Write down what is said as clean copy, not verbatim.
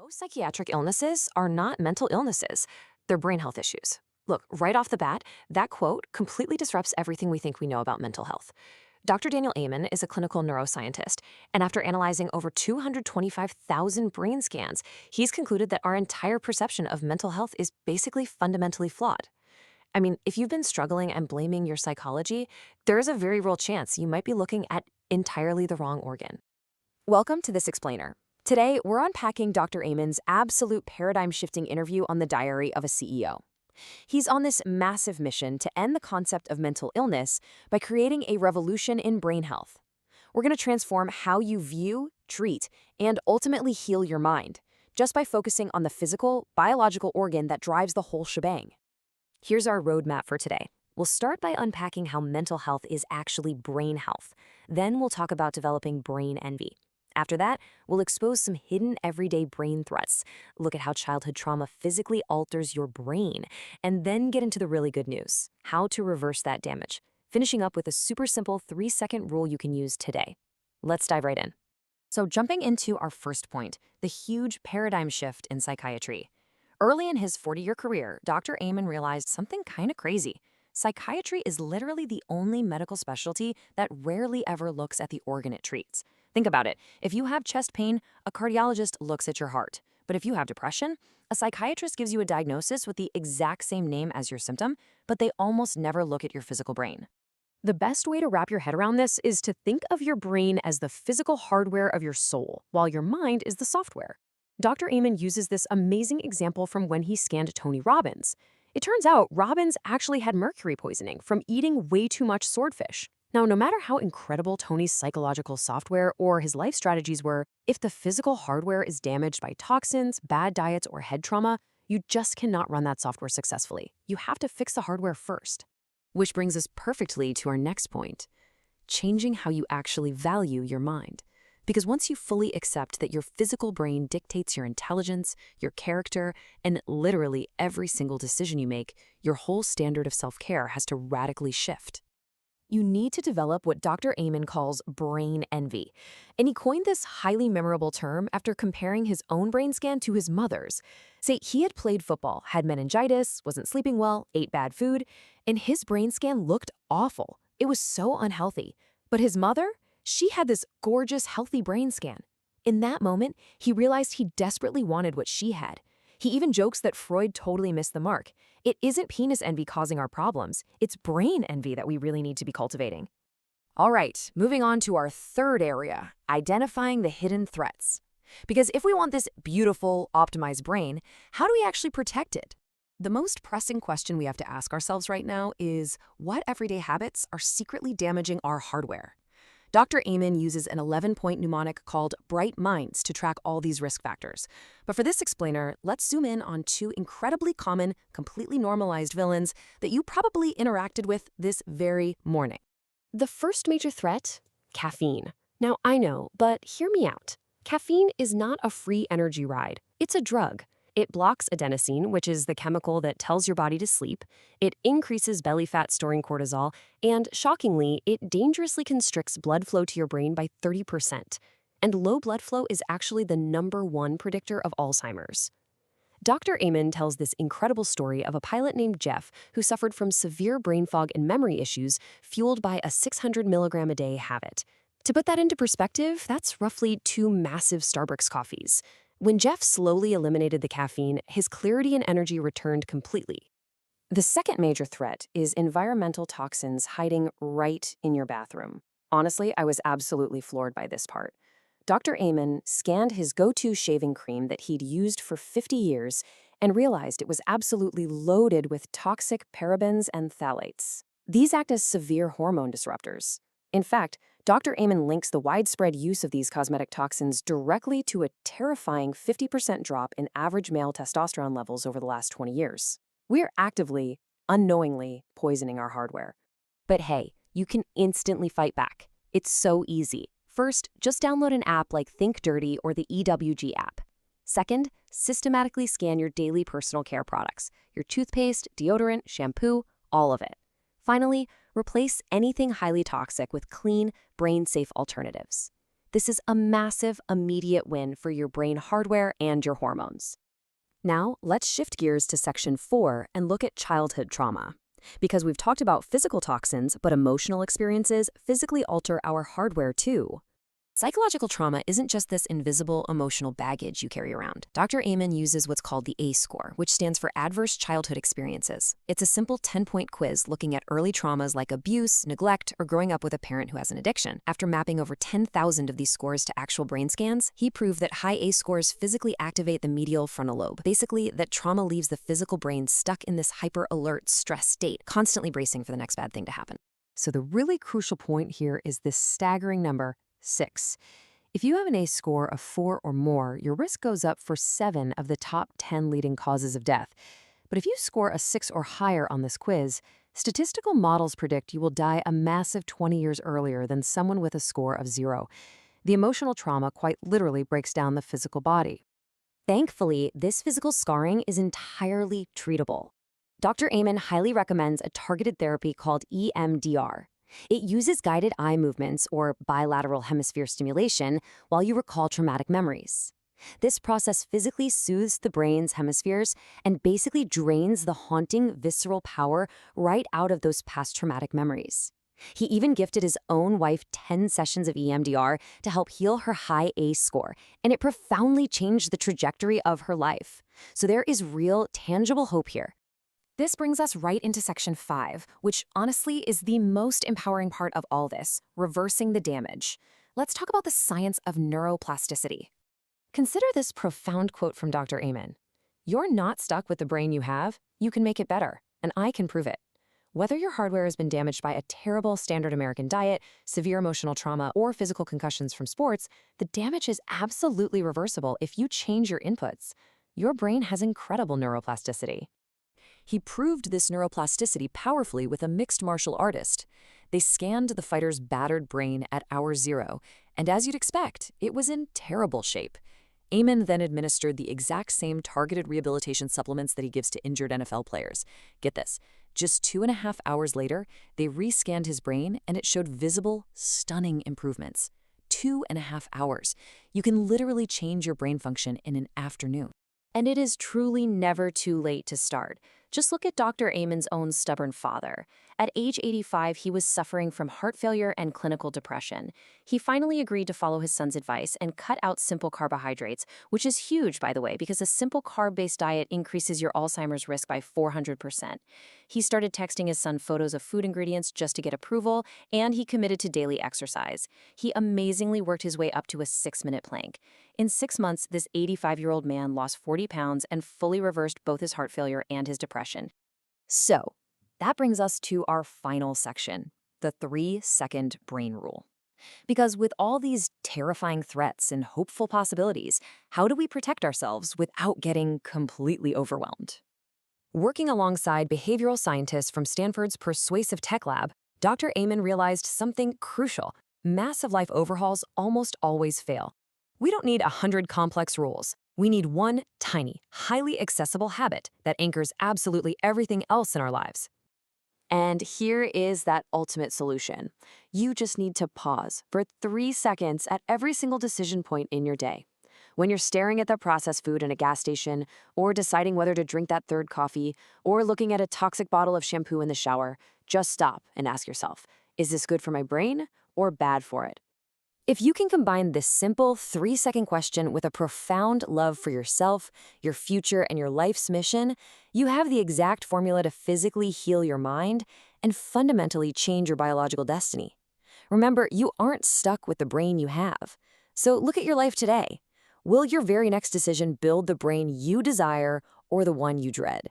Most psychiatric illnesses are not mental illnesses, they're brain health issues. Look, right off the bat, that quote completely disrupts everything we think we know about mental health. Dr. Daniel Amen is a clinical neuroscientist, and after analyzing over 225,000 brain scans, he's concluded that our entire perception of mental health is basically fundamentally flawed. I mean, if you've been struggling and blaming your psychology, there is a very real chance you might be looking at entirely the wrong organ. Welcome to This Explainer. Today, we're unpacking Dr. Amen's absolute paradigm-shifting interview on the Diary of a CEO. He's on this massive mission to end the concept of mental illness by creating a revolution in brain health. We're going to transform how you view, treat, and ultimately heal your mind, just by focusing on the physical, biological organ that drives the whole shebang. Here's our roadmap for today. We'll start by unpacking how mental health is actually brain health. Then we'll talk about developing brain envy. After that, we'll expose some hidden everyday brain threats, look at how childhood trauma physically alters your brain, and then get into the really good news, how to reverse that damage, finishing up with a super simple 3-second rule you can use today. Let's dive right in. So jumping into our first point, the huge paradigm shift in psychiatry. Early in his 40-year career, Dr. Amen realized something kind of crazy. Psychiatry is literally the only medical specialty that rarely ever looks at the organ it treats. Think about it. If you have chest pain, a cardiologist looks at your heart. But if you have depression, a psychiatrist gives you a diagnosis with the exact same name as your symptom, but they almost never look at your physical brain. The best way to wrap your head around this is to think of your brain as the physical hardware of your soul, while your mind is the software. Dr. Amen uses this amazing example from when he scanned Tony Robbins. It turns out Robbins actually had mercury poisoning from eating way too much swordfish. Now, no matter how incredible Tony's psychological software or his life strategies were, if the physical hardware is damaged by toxins, bad diets, or head trauma, you just cannot run that software successfully. You have to fix the hardware first. Which brings us perfectly to our next point, changing how you actually value your mind. Because once you fully accept that your physical brain dictates your intelligence, your character, and literally every single decision you make, your whole standard of self-care has to radically shift. You need to develop what Dr. Amen calls brain envy. And he coined this highly memorable term after comparing his own brain scan to his mother's. Say he had played football, had meningitis, wasn't sleeping well, ate bad food, and his brain scan looked awful. It was so unhealthy. But his mother, she had this gorgeous, healthy brain scan. In that moment, he realized he desperately wanted what she had. He even jokes that Freud totally missed the mark. It isn't penis envy causing our problems. It's brain envy that we really need to be cultivating. All right, moving on to our third area, identifying the hidden threats. Because if we want this beautiful, optimized brain, how do we actually protect it? The most pressing question we have to ask ourselves right now is, what everyday habits are secretly damaging our hardware? Dr. Amen uses an 11-point mnemonic called Bright Minds to track all these risk factors. But for this explainer, let's zoom in on two incredibly common, completely normalized villains that you probably interacted with this very morning. The first major threat, caffeine. Now, I know, but hear me out. Caffeine is not a free energy ride. It's a drug. It blocks adenosine, which is the chemical that tells your body to sleep. It increases belly fat storing cortisol, and shockingly, it dangerously constricts blood flow to your brain by 30%. And low blood flow is actually the #1 predictor of Alzheimer's. Dr. Amen tells this incredible story of a pilot named Jeff who suffered from severe brain fog and memory issues fueled by a 600 milligram a day habit. To put that into perspective, that's roughly 2 massive Starbucks coffees. When Jeff slowly eliminated the caffeine, his clarity and energy returned completely. The second major threat is environmental toxins hiding right in your bathroom. Honestly, I was absolutely floored by this part. Dr. Amen scanned his go-to shaving cream that he'd used for 50 years and realized it was absolutely loaded with toxic parabens and phthalates. These act as severe hormone disruptors. In fact, Dr. Amen links the widespread use of these cosmetic toxins directly to a terrifying 50% drop in average male testosterone levels over the last 20 years. We're actively, unknowingly poisoning our hardware. But hey, you can instantly fight back. It's so easy. First, just download an app like Think Dirty or the EWG app. Second, systematically scan your daily personal care products, your toothpaste, deodorant, shampoo, all of it. Finally, replace anything highly toxic with clean, brain-safe alternatives. This is a massive, immediate win for your brain hardware and your hormones. Now, let's shift gears to section 4 and look at childhood trauma. Because we've talked about physical toxins, but emotional experiences physically alter our hardware too. Psychological trauma isn't just this invisible emotional baggage you carry around. Dr. Amen uses what's called the ACE score, which stands for Adverse Childhood Experiences. It's a simple 10-point quiz looking at early traumas like abuse, neglect, or growing up with a parent who has an addiction. After mapping over 10,000 of these scores to actual brain scans, he proved that high ACE scores physically activate the medial frontal lobe. Basically, that trauma leaves the physical brain stuck in this hyper-alert stress state, constantly bracing for the next bad thing to happen. So the really crucial point here is this staggering number, 6. If you have an ACE score of 4 or more, your risk goes up for 7 of the top 10 leading causes of death. But if you score a 6 or higher on this quiz, statistical models predict you will die a massive 20 years earlier than someone with a score of 0. The emotional trauma quite literally breaks down the physical body. Thankfully, this physical scarring is entirely treatable. Dr. Amen highly recommends a targeted therapy called EMDR. It uses guided eye movements, or bilateral hemisphere stimulation, while you recall traumatic memories. This process physically soothes the brain's hemispheres and basically drains the haunting, visceral power right out of those past traumatic memories. He even gifted his own wife 10 sessions of EMDR to help heal her high ACE score, and it profoundly changed the trajectory of her life. So there is real, tangible hope here. This brings us right into section 5, which honestly is the most empowering part of all this, reversing the damage. Let's talk about the science of neuroplasticity. Consider this profound quote from Dr. Amen. "You're not stuck with the brain you have, you can make it better, and I can prove it. Whether your hardware has been damaged by a terrible standard American diet, severe emotional trauma, or physical concussions from sports, the damage is absolutely reversible if you change your inputs. Your brain has incredible neuroplasticity." He proved this neuroplasticity powerfully with a mixed martial artist. They scanned the fighter's battered brain at hour 0, and as you'd expect, it was in terrible shape. Amen then administered the exact same targeted rehabilitation supplements that he gives to injured NFL players. Get this, just 2.5 hours later, they rescanned his brain and it showed visible, stunning improvements. 2.5 hours. You can literally change your brain function in an afternoon. And it is truly never too late to start. Just look at Dr. Amen's own stubborn father. At age 85, he was suffering from heart failure and clinical depression. He finally agreed to follow his son's advice and cut out simple carbohydrates, which is huge, by the way, because a simple carb-based diet increases your Alzheimer's risk by 400%. He started texting his son photos of food ingredients just to get approval, and he committed to daily exercise. He amazingly worked his way up to a 6-minute plank. In 6 months, this 85-year-old man lost 40 pounds and fully reversed both his heart failure and his depression. So, that brings us to our final section, the 3-second brain rule. Because with all these terrifying threats and hopeful possibilities, how do we protect ourselves without getting completely overwhelmed? Working alongside behavioral scientists from Stanford's Persuasive Tech Lab, Dr. Amen realized something crucial. Massive life overhauls almost always fail. We don't need 100 complex rules. We need one tiny, highly accessible habit that anchors absolutely everything else in our lives. And here is that ultimate solution. You just need to pause for 3 seconds at every single decision point in your day. When you're staring at the processed food in a gas station, or deciding whether to drink that third coffee, or looking at a toxic bottle of shampoo in the shower, just stop and ask yourself, is this good for my brain or bad for it? If you can combine this simple 3-second question with a profound love for yourself, your future, and your life's mission, you have the exact formula to physically heal your mind and fundamentally change your biological destiny. Remember, you aren't stuck with the brain you have. So look at your life today. Will your very next decision build the brain you desire or the one you dread?